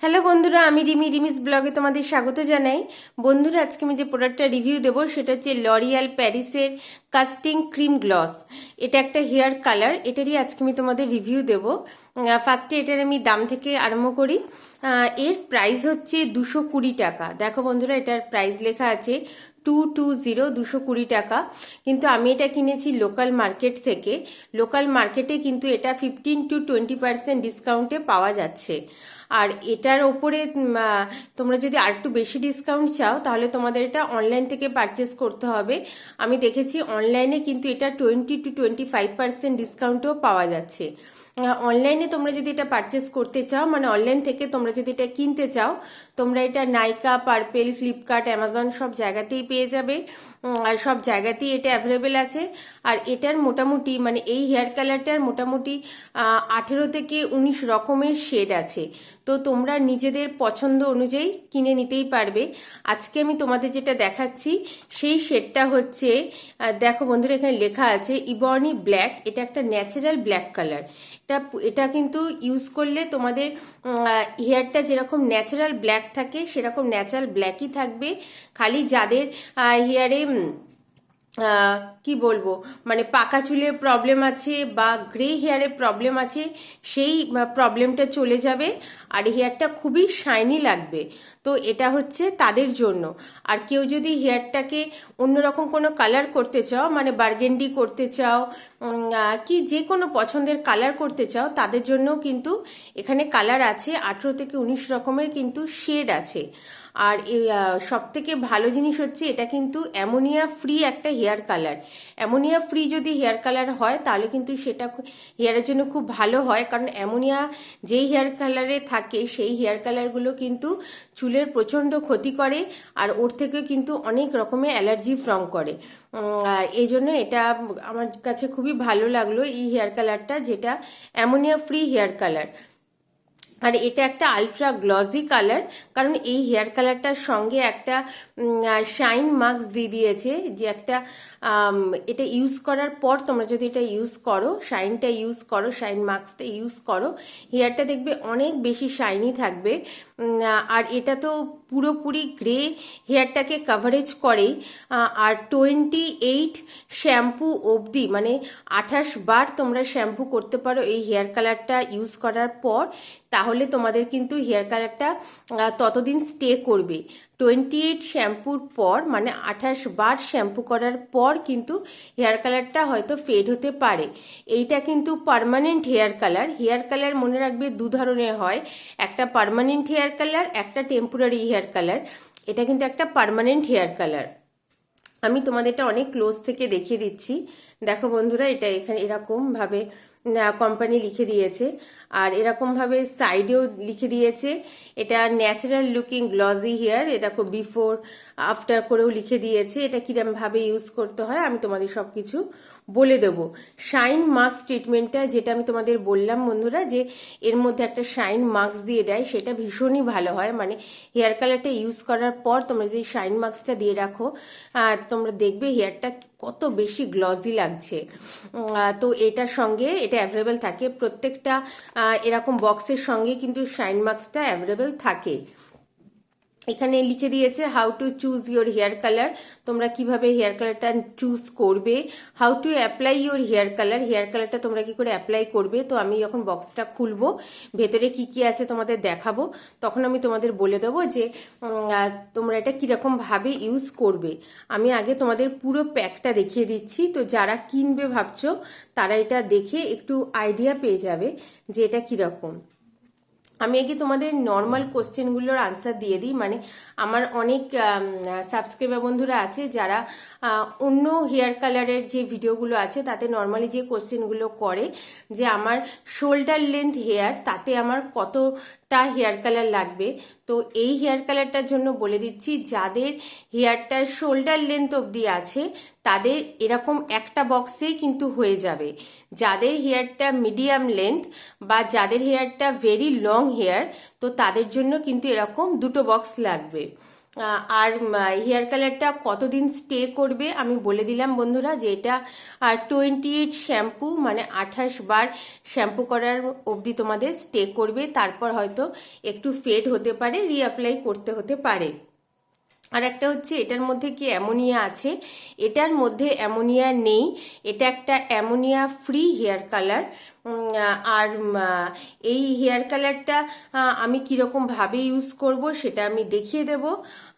Hello বন্ধুরা, আমি রিমিস ব্লগে তোমাদের স্বাগত জানাই। বন্ধুরা, আজকে আমি যে প্রোডাক্টটা রিভিউ দেবো সেটা হচ্ছে লরিয়াল প্যারিসের কাস্টিং ক্রিম গ্লস। এটা একটা হেয়ার কালার, এটারই আজকে আমি তোমাদের রিভিউ দেবো। ফার্স্টে এটার আমি দাম থেকে আরম্ভ করি। এর প্রাইস হচ্ছে 220 টাকা। দেখো বন্ধুরা, এটার প্রাইস লেখা আছে 220 টাকা। কিন্তু আমি এটা কিনেছি লোকাল মার্কেট থেকে। লোকাল মার্কেটে কিন্তু এটা 15 to 20% ডিসকাউন্টে পাওয়া যাচ্ছে। আর এটার ওপরে তোমরা যদি আর একটু বেশি ডিসকাউন্ট চাও তাহলে তোমাদের এটা অনলাইন থেকে পারচেস করতে হবে। আমি দেখেছি অনলাইনে কিন্তু এটা 20 to 25% ডিসকাউন্টও পাওয়া যাচ্ছে। অনলাইনে তোমরা যদি এটা পারচেস করতে চাও, মানে অনলাইন থেকে তোমরা যদি এটা কিনতে চাও, তোমরা এটা নাইকা, পার্পেল, ফ্লিপকার্ট, অ্যামাজন সব জায়গাতেই পেয়ে যাবে। আর সব জায়গাতেই এটা অ্যাভেলেবেল আছে। আর এটার মোটামুটি মানে এই হেয়ার কালারটার মোটামুটি 18 থেকে 19 রকমের শেড আছে। তো তোমরা নিজেদের পছন্দ অনুযায়ী কিনে নিতেই পারবে। আজকে আমি তোমাদের যেটা দেখাচ্ছি সেই শেডটা হচ্ছে, দেখো বন্ধুরা, এখানে লেখা আছে ইবর্নি ব্ল্যাক। এটা একটা ন্যাচারাল ব্ল্যাক কালার। এটা এটা কিন্তু ইউজ করলে তোমাদের হেয়ারটা যেরকম ন্যাচারাল ব্ল্যাক থাকে সেরকম ন্যাচারাল ব্ল্যাকই থাকবে। খালি যাদের হেয়ারে কি বলবো, মানে পাকা চুলের প্রবলেম আছে বা গ্রে হেয়ারের প্রবলেম আছে, সেই প্রবলেমটা চলে যাবে আর হেয়ারটা খুবই শাইনি লাগবে। তো এটা হচ্ছে তাদের জন্য। আর কেউ যদি হেয়ারটাকে অন্যরকম কোনো কালার করতে চাও, মানে বার্গেন্ডি করতে চাও, কি যে কোনো পছন্দের কালার করতে চাও, তাদের জন্য কিন্তু এখানে কালার আছে 18 থেকে 19 রকমের কিন্তু শেড আছে। আর সব থেকে ভালো জিনিস হচ্ছে এটা কিন্তু অ্যামোনিয়া ফ্রি একটা হেয়ার কালার। অ্যামোনিয়া ফ্রি যদি হেয়ার কালার হয় তাহলে কিন্তু সেটা হেয়ারের জন্য খুব ভালো হয়, কারণ অ্যামোনিয়া যেই হেয়ার কালারে থাকে সেই হেয়ার কালারগুলো কিন্তু চুলের প্রচণ্ড ক্ষতি করে আর ওর থেকে কিন্তু অনেক রকমের অ্যালার্জি ফর্ম করে। এই জন্য এটা আমার কাছে খুবই ভালো লাগলো এই হেয়ার কালারটা, যেটা অ্যামোনিয়া ফ্রি হেয়ার কালার। আর এটা একটা আলট্রা গ্লসি কালার, কারণ এই হেয়ার কালারটার সঙ্গে একটা শাইন মাস্ক দিয়ে দিয়েছে, যে একটা এটা ইউজ করার পর তোমরা যদি এটা ইউজ করো, শাইনটা ইউজ করো, শাইন মাস্কটা ইউজ করো, হেয়ারটা দেখবে অনেক বেশি শাইনি থাকবে। আর এটা তো পুরোপুরি গ্রে হেয়ারটাকে কাভারেজ করেই। আর 28 শ্যাম্পু অবধি, মানে 28 বার তোমরা শ্যাম্পু করতে পারো এই হেয়ার কালারটা ইউজ করার পর। তাহলে তোমাদের কিন্তু হেয়ার কালারটা ততদিন স্টে করবে। 28 শ্যাম্পুর পর, মানে 28 বার শ্যাম্পু করার পর কিন্তু হেয়ার কালারটা হয়তো ফেড হতে পারে। এইটা কিন্তু permanent hair colour. Hair colour মনে রাখবে দু ধরনের হয়, একটা পার্মানেন্ট হেয়ার কালার, একটা টেম্পোরারি হেয়ার কালার। এটা কিন্তু একটা পার্মানেন্ট হেয়ার কালার। আমি তোমাদের এটা অনেক ক্লোজ থেকে দেখিয়ে দিচ্ছি। দেখো বন্ধুরা, এটা এখানে এরকম ভাবে কোম্পানি লিখে দিয়েছে, আর এরকম ভাবে সাইডেও লিখে দিয়েছে এটা ন্যাচারাল লুকিং গ্লসি হেয়ার। এ দেখো বিফোর আফটার করেও লিখে দিয়েছে। এটা কিরম ভাবে ইউজ করতে হয় আমি তোমাদের সবকিছু বলে দেবো। শাইন মাস্ক ট্রিটমেন্টটা যেটা আমি তোমাদের বললাম বন্ধুরা, যে এর মধ্যে একটা শাইন মাস্ক দিয়ে দেয়, সেটা ভীষণই ভালো হয়। মানে হেয়ার কালারটা ইউজ করার পর তোমরা যদি শাইন মাস্কটা দিয়ে রাখো, তোমরা দেখবে হেয়ারটা কত বেশি গ্লসি লাগছে। তো এটার সঙ্গে এটা অ্যাভেলেবেল থাকে প্রত্যেকটা এরকম বক্সের সঙ্গে, কিন্তু শাইন মাস্কটা অ্যাভেলেবেল থাকে। এখানে লিখে দিয়েছে how to choose your hair colour, তোমরা কিভাবে হেয়ার কালারটা চুজ করবে। How to apply your hair colour, hair কালারটা তোমরা কি করে অ্যাপ্লাই করবে। তো আমি যখন বক্সটা খুলবো, ভেতরে কি কি আছে তোমাদের দেখাবো, তখন আমি তোমাদের বলে দেবো যে তোমরা এটা কিরকম ভাবে ইউজ করবে। আমি আগে তোমাদের পুরো প্যাকটা দেখিয়ে দিচ্ছি, তো যারা কিনবে ভাবছো তারা এটা দেখে একটু আইডিয়া পেয়ে যাবে যে এটা কিরকম। আমি আগে তোমাদের নর্মাল কোশ্চেনগুলোর আনসার দিয়ে দিই। মানে আমার অনেক সাবস্ক্রাইবার বন্ধুরা আছে যারা অন্য হেয়ার কালারের যে ভিডিওগুলো আছে তাতে নর্মালি যে কোশ্চেনগুলো করে, যে আমার শোল্ডার লেন্থ হেয়ার, তাতে আমার কতটা হেয়ার কালার লাগবে। তো এই হেয়ার কালারটার জন্য বলে দিচ্ছি, যাদের হেয়ারটার শোল্ডার লেন্থ অবধি আছে তাদের এরকম একটা বক্সেই কিন্তু হয়ে যাবে। যাদের হেয়ারটা মিডিয়াম লেন্থ বা যাদের হেয়ারটা ভেরি লং হেয়ার, তো তাদের জন্য কিন্তু এরকম দুটো বক্স লাগবে। আর হেয়ার কালারটা কতদিন স্টে করবে আমি বলে দিলাম বন্ধুরা, যে এটা 28 শ্যাম্পু, মানে 28 বার শ্যাম্পু করার অবধি তোমাদের স্টে করবে। তারপর হয়তো একটু ফেড হতে পারে, রিঅ্যাপ্লাই করতে হতে পারে। আর একটা হচ্ছে এটার মধ্যে কি অ্যামোনিয়া আছে, এটার মধ্যে অ্যামোনিয়া নেই, এটা একটা অ্যামোনিয়া ফ্রি হেয়ার কালার। আর এই হেয়ার কালারটা আমি কীরকমভাবে ইউজ করব সেটা আমি দেখিয়ে দেব।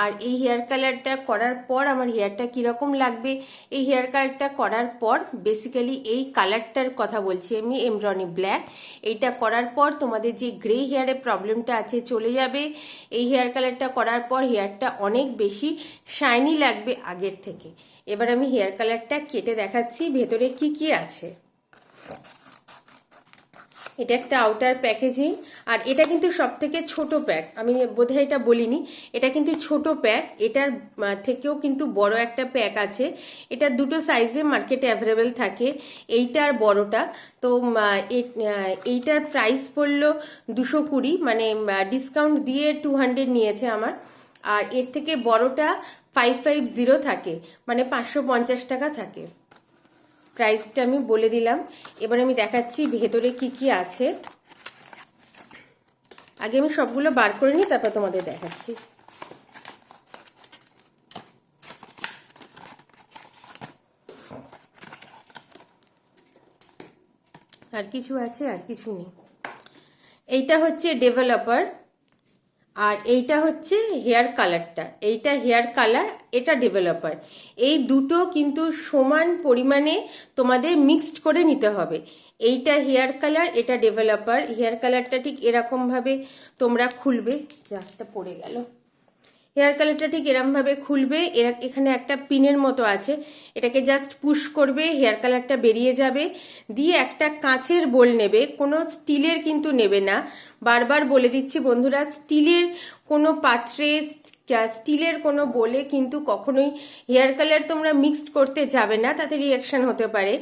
আর এই হেয়ার কালারটা করার পর আমার হেয়ারটা কীরকম লাগবে, এই হেয়ার কালারটা করার পর বেসিক্যালি এই কালারটার কথা বলছি আমি, এমব্রনি ব্ল্যাক। এইটা করার পর তোমাদের যে গ্রে হেয়ারের প্রবলেমটা আছে চলে যাবে। এই হেয়ার কালারটা করার পর হেয়ারটা অনেক বেশি শাইনি লাগবে আগের থেকে। এবার আমি হেয়ার কালারটা কেটে দেখাচ্ছি ভেতরে কি কি আছে। এটা একটা আউটার প্যাকেজিং, আর এটা কিন্তু সব থেকে ছোট প্যাক, আমি বোধহয় এটা বলিনি, এটা কিন্তু ছোট প্যাক। এটার থেকেও কিন্তু বড় একটা প্যাক আছে। এটা দুটো সাইজে মার্কেটে অ্যাভেলেবেল থাকে, এইটা আর বড়টা। তো এইটার প্রাইস পড়লো 220, মানে ডিসকাউন্ট দিয়ে 200 নিয়েছে আমার। আর এর থেকে বড়টা 550 থাকে, মানে 550 টাকা থাকে। প্রাইসটা আমি বলে দিলাম। এবার আমি দেখাচ্ছি ভেতরে কি কি আছে। আগে আমি সবগুলো বার করে নিই, তারপর তোমাদের দেখাচ্ছি। আর কিছু আছে আর কিছু নেই। এইটা হচ্ছে ডেভেলপার, আর এইটা হচ্ছে হেয়ার কালারটা, এইটা হেয়ার কালার, এটা ডেভেলপার। এই দুটো কিন্তু সমান পরিমাণে তোমাদের মিক্সড করে নিতে হবে। এইটা হেয়ার কালার, এটা ডেভেলপার। হেয়ার কালারটা ঠিক এরকমভাবে তোমরা খুলবে, যাটা পড়ে গেল। হেয়ার কালারটা ঠিক এরমভাবে খুলবে, এখানে একটা পিনের মতো আছে, এটাকে জাস্ট পুশ করবে, হেয়ার কালারটা বেরিয়ে যাবে। দিয়ে একটা কাঁচের বোল নেবে, কোনো স্টিলের কিন্তু নেবে না। বারবার বলে দিচ্ছি বন্ধুরা, স্টিলের কোনো পাত্রে, স্টিলের কোনো বোলে কিন্তু কখনোই হেয়ার কালার তোমরা মিক্সড করতে যাবে না, তাতে রিয়াকশন হতে পারে।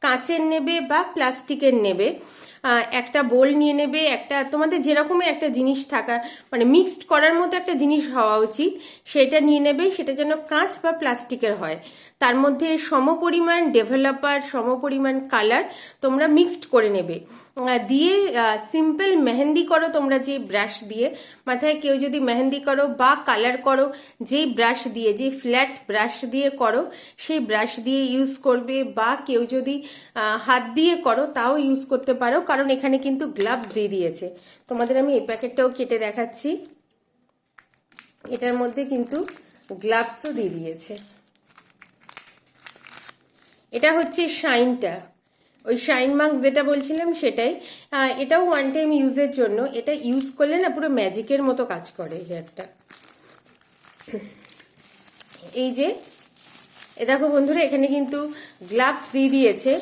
কাঁচের নেবে বা প্লাস্টিকের নেবে। একটা বোল নিয়ে নেবে, একটা তোমাদের যেরকমই একটা জিনিস থাকা, মানে মিক্সড করার মতো একটা জিনিস হওয়া উচিত, সেটা নিয়ে নেবে। সেটা যেন কাঁচ বা প্লাস্টিকের হয়। তার মধ্যে সমপরিমাণ ডেভেলপার, সমপরিমাণ কালার তোমরা মিক্সড করে নেবে। দিয়ে সিম্পল মেহেন্দি করো তোমরা যে ব্রাশ দিয়ে, মাথায় কেউ যদি মেহেন্দি করো বা কালার করো, যেই ব্রাশ দিয়ে, যে ফ্ল্যাট ব্রাশ দিয়ে করো সেই ব্রাশ দিয়ে ইউজ করবে। বা কেউ যদি হাত দিয়ে করো তাও ইউজ করতে পারো, কারণ এখানে কিন্তু গ্লাভস দিয়ে দিয়েছে। তোমাদের আমি এই প্যাকেটটাও কেটে দেখাচ্ছি, এটার মধ্যে কিন্তু গ্লাভসও দিয়ে দিয়েছে। এটা হচ্ছে শাইনটা, ওই শাইন মাস্ক যেটা বলছিলাম সেটাই। এটাও ওয়ান টাইম ইউজের জন্য, এটা ইউজ করলে না পুরো ম্যাজিকের মতো কাজ করে হেয়ারটা। এই যে দেখো বন্ধুরা, এখানে কিন্তু গ্লাভস দিয়ে দিয়েছে।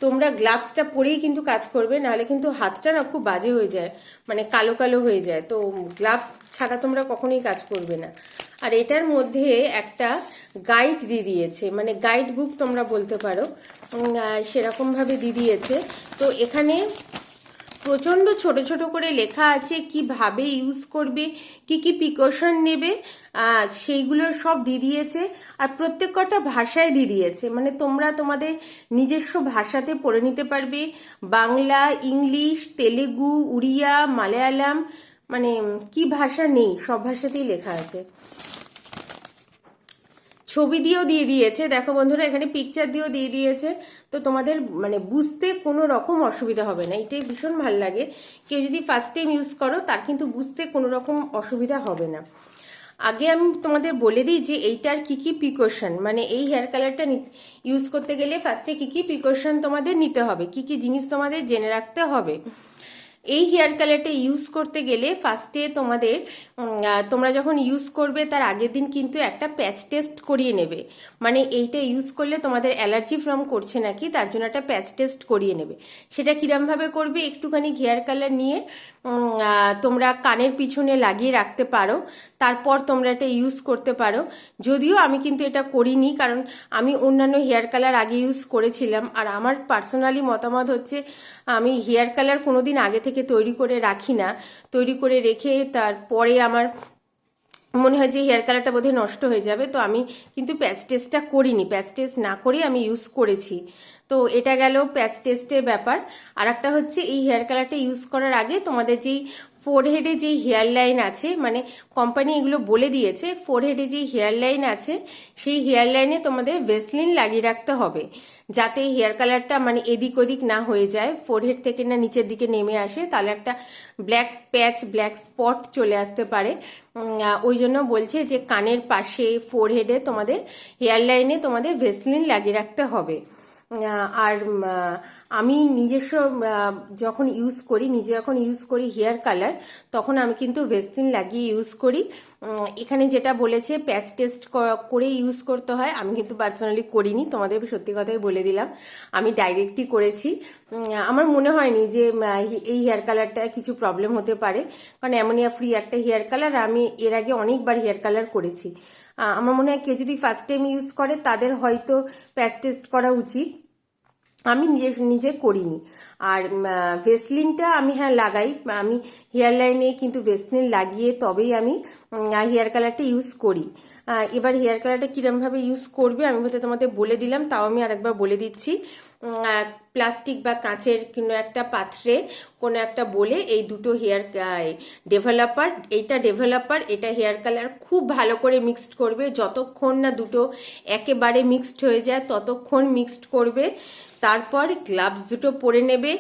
তোমরা গ্লাভসটা পরেই কিন্তু কাজ করবে, নাহলে কিন্তু হাতটা না খুব বাজে হয়ে যায়, মানে কালো কালো হয়ে যায়। তো গ্লাভস ছাড়া তোমরা কখনোই কাজ করবে না। আর এটার মধ্যে একটা গাইড দিয়ে দিয়েছে, মানে গাইড বুক তোমরা বলতে পারো, সেরকমভাবে দিয়ে দিয়েছে। তো এখানে প্রচণ্ড ছোট ছোট করে লেখা আছে কিভাবে ইউজ করবে, কি কি প্রিকশন নেবে, সেইগুলো সব দিয়ে দিয়েছে। আর প্রত্যেক কটা ভাষায় দিয়ে দিয়েছে, মানে তোমরা তোমাদের নিজস্ব ভাষাতে পড়ে নিতে পারবে। বাংলা, ইংলিশ, তেলেগু, উড়িয়া, মালায়ালাম, মানে কি ভাষা নেই, সব ভাষাতেই লেখা আছে। ছবি দিয়েও দিয়ে দিয়েছে, দেখো বন্ধুরা, এখানে পিকচার দিয়েও দিয়ে দিয়েছে। তো তোমাদের মানে বুঝতে কোনো রকম অসুবিধা হবে না, এটাই ভীষণ ভালো লাগে। কেউ যদি ফার্স্ট টাইম ইউজ করো তার কিন্তু বুঝতে কোনো রকম অসুবিধা হবে না। আগে আমি তোমাদের বলে দিই যে এইটার কি কি প্রিকশন, মানে এই হেয়ার কালারটা ইউজ করতে গেলে ফার্স্টে কি কি প্রিকশন তোমাদের নিতে হবে, কি কি জিনিস তোমাদের জেনে রাখতে হবে। এই হেয়ার কালারটা ইউজ করতে গেলে ফার্স্টে তোমাদের তোমরা যখন ইউজ করবে তার আগের দিন কিন্তু একটা প্যাচ টেস্ট করিয়ে নেবে। মানে এইটা ইউজ করলে তোমাদের অ্যালার্জি ফর্ম করছে নাকি, তার জন্য একটা প্যাচ টেস্ট করিয়ে নেবে। সেটা কিরমভাবে করবে, একটুখানি হেয়ার কালার নিয়ে তোমরা কানের পিছনে লাগিয়ে রাখতে পারো, তারপর তোমরা এটা ইউজ করতে পারো। যদিও আমি কিন্তু এটা করিনি, কারণ আমি অন্যান্য হেয়ার কালার আগে ইউজ করেছিলাম। আর আমার পার্সোনালি মতামত হচ্ছে, আমি হেয়ার কালার কোনোদিন আগে থেকে তৈরি করে রাখি না, তৈরি করে রেখে তারপরে আমার মনে হয় যে হেয়ার কালারটা বোধহয় নষ্ট হয়ে যাবে, তো আমি কিন্তু প্যাচ টেস্টটা করিনি, প্যাচ টেস্ট না করেই আমি ইউজ করেছি। তো এটা গেল প্যাচ টেস্টের ব্যাপার। আর একটা হচ্ছে এই হেয়ার কালারটা ইউজ করার আগে তোমাদের যেই ফোরহেডে যেই হেয়ার লাইন আছে, মানে কোম্পানি এগুলো বলে দিয়েছে, ফোরহেডে যেই হেয়ার লাইন আছে সেই হেয়ার লাইনে তোমাদের ভেসলিন লাগিয়ে রাখতে হবে, যাতে হেয়ার কালারটা মানে এদিক ওদিক না হয়ে যায়, ফোরহেড থেকে না নিচের দিকে নেমে আসে, তাহলে একটা ব্ল্যাক প্যাচ ব্ল্যাক স্পট চলে আসতে পারে। ওই জন্য বলছে যে কানের পাশে ফোরহেডে তোমাদের হেয়ার লাইনে তোমাদের ভেসলিন লাগিয়ে রাখতে হবে। আর আমি নিজস্ব যখন ইউজ করি, নিজে যখন ইউজ করি হেয়ার কালার, তখন আমি কিন্তু ভেসলিন লাগিয়ে ইউজ করি। এখানে যেটা বলেছে প্যাচ টেস্ট করে ইউজ করতে হয়, আমি কিন্তু পার্সোনালি করিনি, তোমাদের সত্যি কথাই বলে দিলাম, আমি ডাইরেক্টই করেছি। আমার মনে হয়নি যে এই হেয়ার কালারটা কিছু প্রবলেম হতে পারে, কারণ অ্যামোনিয়া ফ্রি একটা হেয়ার কালার, আমি এর আগে অনেকবার হেয়ার কালার করেছি। আমার মনে হয় কেউ যদি ফার্স্ট টাইম ইউজ করে তাদের হয়তো প্যাচ টেস্ট করা উচিত, আমি নিজে করিনি। আর ভেসলিনটা আমি হ্যাঁ লাগাই, আমি হেয়ার লাইনে কিন্তু ভেসলিন লাগিয়ে তবেই আমি হেয়ার কালারটা ইউজ করি। এবার হেয়ার কালারটা কিরমভাবে ইউজ করবে আমি হয়তো তোমাদের বলে দিলাম, তাও আমি আরেকবার বলে দিচ্ছি। প্লাস্টিক বা কাঁচের কোনো একটা পাত্রে কোনো একটা বলে এই দুটো হেয়ার ডেভেলপার, এটা হেয়ার কালার খুব ভালো করে মিক্সড করবে, যতক্ষণ না দুটো একেবারে মিক্সড হয়ে যায় ততক্ষণ মিক্সড করবে। তারপর গ্লাভস দুটো পরে নেবে,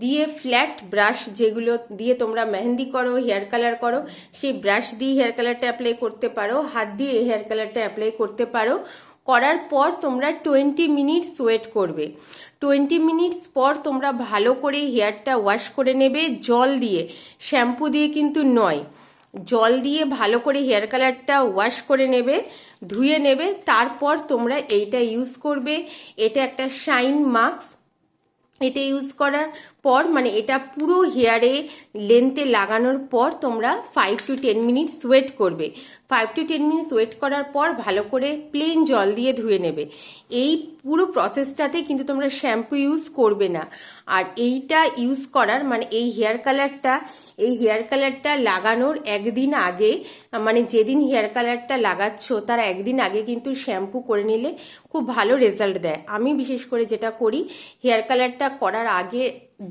দিয়ে ফ্ল্যাট ব্রাশ যেগুলো দিয়ে তোমরা মেহেন্দি করো, হেয়ার কালার করো, সেই ব্রাশ দিয়ে হেয়ার কালারটা অ্যাপ্লাই করতে পারো, হাত দিয়ে হেয়ার কালারটা অ্যাপ্লাই করতে পারো। করার পর তোমরা 20 মিনিটস ওয়েট করবে। 20 মিনিটস পর তোমরা ভালো করে হেয়ারটা ওয়াশ করে নেবে জল দিয়ে, শ্যাম্পু দিয়ে কিন্তু নয়, জল দিয়ে ভালো করে হেয়ার কালারটা ওয়াশ করে নেবে, ধুয়ে নেবে। তারপর তোমরা এইটা ইউজ করবে। এটা একটা শাইন মাস্ক, এটা ইউজ করার পর মানে এটা পুরো হেয়ারে লেন্থে লাগানোর পর তোমরা 5 to 10 মিনিটস ওয়েট করবে। 5 to 10 মিনিটস ওয়েট করার পর ভালো করে প্লেন জল দিয়ে ধুয়ে নেবে। এই পুরো প্রসেসটাতে কিন্তু তোমরা শ্যাম্পু ইউজ করবে না। আর এইটা ইউজ করার মানে এই হেয়ার কালারটা লাগানোর একদিন আগে, মানে যেদিন হেয়ার কালারটা লাগাচ্ছ তার একদিন আগে কিন্তু শ্যাম্পু করে নিলে খুব ভালো রেজাল্ট দেয়। আমি বিশেষ করে যেটা করি, হেয়ার কালারটা করার আগে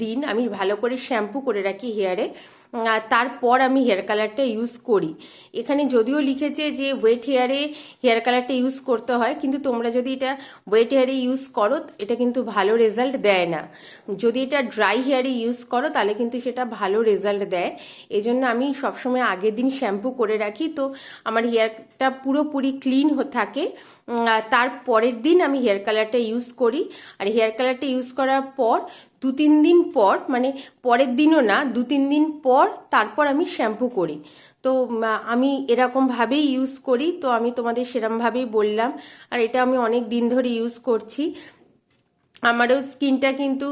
দিন আমি ভালো করে শ্যাম্পু করে রাখি হেয়ারে, তারপর আমি হেয়ার কালারটা ইউজ করি। এখানে যদিও লিখেছে যে ওয়েট হেয়ারে হেয়ার কালারটা ইউজ করতে হয়, কিন্তু তোমরা যদি এটা ওয়েট হেয়ারে ইউজ করো এটা কিন্তু ভালো রেজাল্ট দেয় না। যদি এটা ড্রাই হেয়ারে ইউজ করো তাহলে কিন্তু সেটা ভালো রেজাল্ট দেয়। এই জন্য আমি সবসময় আগের দিন শ্যাম্পু করে রাখি, তো আমার হেয়ারটা পুরোপুরি ক্লিন থাকে। তার পরের দিন আমি হেয়ার কালারটা ইউজ করি। আর হেয়ার কালারটা ইউজ করার পর 2-3 দিন পর, মানে পরের দিনও না, 2-3 দিন পর তারপর আমি শ্যাম্পু করি। তো আমি এরকমভাবেই ইউজ করি, তো আমি তোমাদের সেরকমভাবেই বললাম। আর এটা আমি অনেক দিন ধরে ইউজ করছি। আমারও স্কিনটা কিন্তু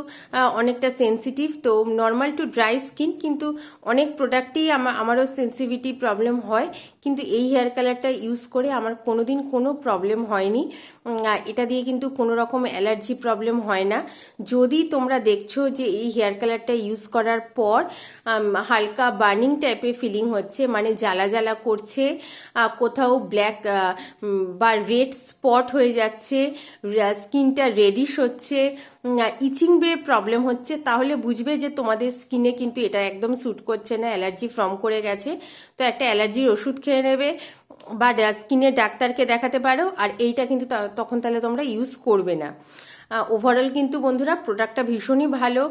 অনেকটা সেন্সিটিভ, তো নর্মাল টু ড্রাই স্কিন, কিন্তু অনেক প্রোডাক্টেই আমারও সেন্সিটিভিটি প্রবলেম হয়, কিন্তু এই হেয়ার কালারটা ইউজ করে আমার কোনোদিন কোনো প্রবলেম হয়নি। এটা দিয়ে কিন্তু কোনো রকম অ্যালার্জি প্রবলেম হয় না। যদি তোমরা দেখছো যে এই হেয়ার কালারটা ইউজ করার পর হালকা বার্নিং টাইপের ফিলিং হচ্ছে, মানে জ্বালা জ্বালা করছে, কোথাও ব্ল্যাক বা রেড স্পট হয়ে যাচ্ছে, স্কিনটা রেডিশ হচ্ছে, ইচিং বের প্রবলেম হচ্ছে, তাহলে বুঝবে যে তোমাদের স্কিনে কিন্তু এটা একদম স্যুট করছে না, অ্যালার্জি ফর্ম করে গেছে। তো একটা অ্যালার্জির ওষুধ খেয়ে নেবে বা স্কিনের ডাক্তারকে দেখাতে পারো। আর এইটা কিন্তু তখন তাহলে তোমরা ইউজ করবে না। ওভারঅল কিন্তু বন্ধুরা প্রোডাক্টটা ভীষণই ভালো।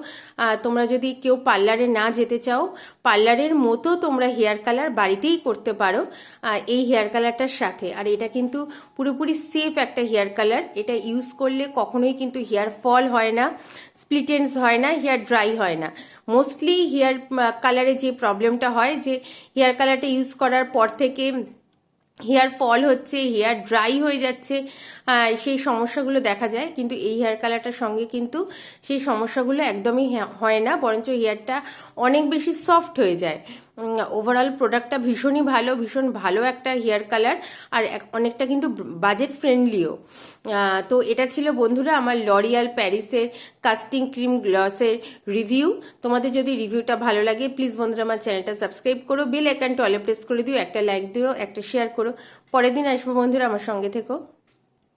তোমরা যদি কেউ পার্লারে না যেতে চাও, পার্লারের মতো তোমরা হেয়ার কালার বাড়িতেই করতে পারো এই হেয়ার কালারটার সাথে। আর এটা কিন্তু পুরোপুরি সেফ একটা হেয়ার কালার, এটা ইউজ করলে কখনোই কিন্তু হেয়ার ফল হয় না, স্প্লিট এন্ডস হয় না, হেয়ার ড্রাই হয় না। মোস্টলি হেয়ার কালারে যে প্রবলেমটা হয়, যে হেয়ার কালারটা ইউজ করার পর থেকে হেয়ার ফল হচ্ছে, হেয়ার ড্রাই হয়ে যাচ্ছে, সেই সমস্যাগুলো দেখা যায়। কিন্তু এই হেয়ার কালারটার সঙ্গে কিন্তু সেই সমস্যাগুলো একদমই হয় না, বরঞ্চ হেয়ারটা অনেক বেশি সফট হয়ে যায়। ওভারঅল প্রোডাক্টটা ভীষণই ভালো, ভীষণ ভালো একটা হেয়ার কালার, আর অনেকটা কিন্তু বাজেট ফ্রেন্ডলিও। তো এটা ছিল বন্ধুরা আমার লরিয়াল প্যারিসের কাস্টিং ক্রিম গ্লসের রিভিউ। তোমাদের যদি রিভিউটা ভালো লাগে প্লিজ বন্ধুরা আমার চ্যানেলটা সাবস্ক্রাইব করো, বেল আইকনটা অলে প্রেস করে দিও, একটা লাইক দিও, একটা শেয়ার করো। পরের দিন আসবো বন্ধুরা, আমার সঙ্গে থেকো।